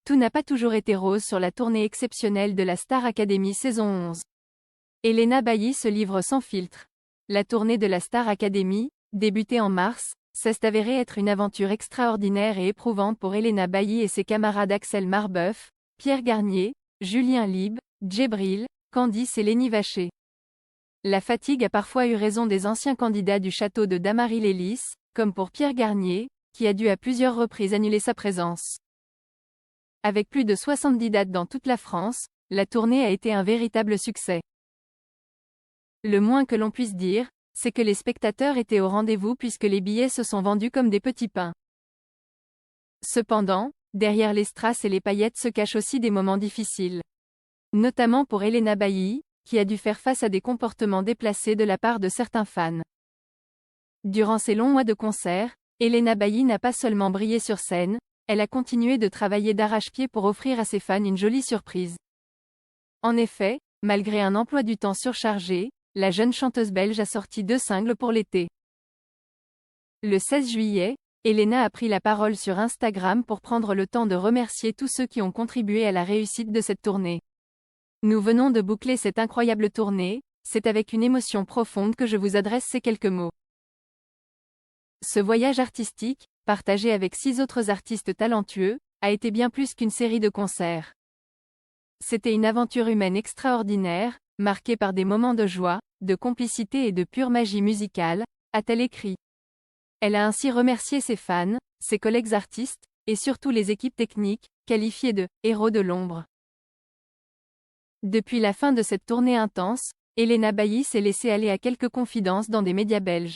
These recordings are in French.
Tout n'a pas toujours été rose sur la tournée exceptionnelle de la Star Academy saison 11. Elena Bailly se livre sans filtre. La tournée de la Star Academy, débutée en mars, s'est avérée être une aventure extraordinaire et éprouvante pour Elena Bailly et ses camarades Axel Marbeuf, Pierre Garnier, Julien Lieb, Djibril, Candice et Lénie Vacher. La fatigue a parfois eu raison des anciens candidats du château de Damary-les-Lys, comme pour Pierre Garnier, qui a dû à plusieurs reprises annuler sa présence. Avec plus de 70 dates dans toute la France, la tournée a été un véritable succès. Le moins que l'on puisse dire, c'est que les spectateurs étaient au rendez-vous puisque les billets se sont vendus comme des petits pains. Cependant, derrière les strass et les paillettes se cachent aussi des moments difficiles. Notamment pour Elena Bailly, qui a dû faire face à des comportements déplacés de la part de certains fans. Durant ces longs mois de concert, Elena Bailly n'a pas seulement brillé sur scène, elle a continué de travailler d'arrache-pied pour offrir à ses fans une jolie surprise. En effet, malgré un emploi du temps surchargé, la jeune chanteuse belge a sorti 2 singles pour l'été. Le 16 juillet, Elena a pris la parole sur Instagram pour prendre le temps de remercier tous ceux qui ont contribué à la réussite de cette tournée. Nous venons de boucler cette incroyable tournée, c'est avec une émotion profonde que je vous adresse ces quelques mots. Ce voyage artistique, partagé avec 6 autres artistes talentueux, a été bien plus qu'une série de concerts. C'était une aventure humaine extraordinaire, marquée par des moments de joie, de complicité et de pure magie musicale, a-t-elle écrit. Elle a ainsi remercié ses fans, ses collègues artistes, et surtout les équipes techniques, qualifiées de « héros de l'ombre ». Depuis la fin de cette tournée intense, Elena Bailly s'est laissée aller à quelques confidences dans des médias belges.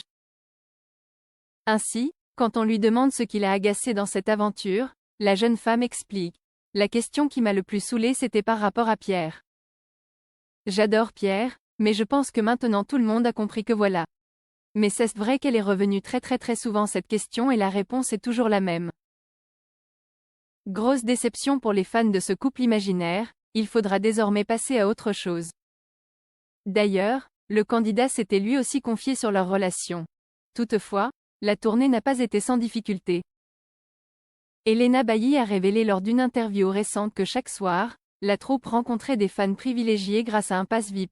Ainsi, quand on lui demande ce qui l'a agacé dans cette aventure, la jeune femme explique. La question qui m'a le plus saoulée c'était par rapport à Pierre. J'adore Pierre, mais je pense que maintenant tout le monde a compris que voilà. Mais c'est vrai qu'elle est revenue très souvent cette question et la réponse est toujours la même. Grosse déception pour les fans de ce couple imaginaire, il faudra désormais passer à autre chose. D'ailleurs, le candidat s'était lui aussi confié sur leur relation. Toutefois, la tournée n'a pas été sans difficulté. Elena Bailly a révélé lors d'une interview récente que chaque soir, la troupe rencontrait des fans privilégiés grâce à un pass VIP.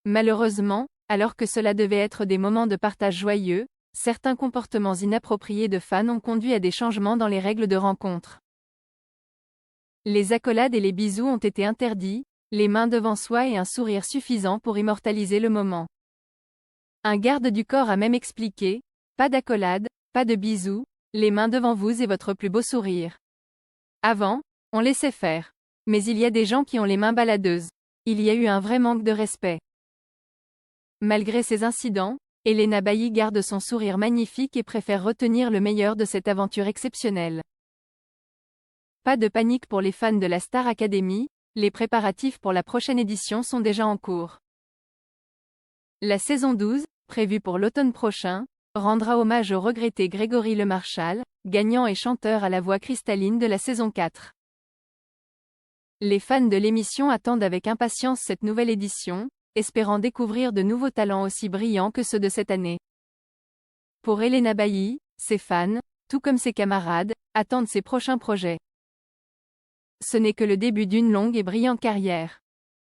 Malheureusement, alors que cela devait être des moments de partage joyeux, certains comportements inappropriés de fans ont conduit à des changements dans les règles de rencontre. Les accolades et les bisous ont été interdits, les mains devant soi et un sourire suffisant pour immortaliser le moment. Un garde du corps a même expliqué, pas d'accolade, pas de bisous, les mains devant vous et votre plus beau sourire. Avant, on laissait faire. Mais il y a des gens qui ont les mains baladeuses. Il y a eu un vrai manque de respect. Malgré ces incidents, Elena Bailly garde son sourire magnifique et préfère retenir le meilleur de cette aventure exceptionnelle. Pas de panique pour les fans de la Star Academy, les préparatifs pour la prochaine édition sont déjà en cours. La saison 12, prévue pour l'automne prochain, rendra hommage au regretté Grégory Lemarchal, gagnant et chanteur à la voix cristalline de la saison 4. Les fans de l'émission attendent avec impatience cette nouvelle édition, espérant découvrir de nouveaux talents aussi brillants que ceux de cette année. Pour Elena Bailly, ses fans, tout comme ses camarades, attendent ses prochains projets. Ce n'est que le début d'une longue et brillante carrière.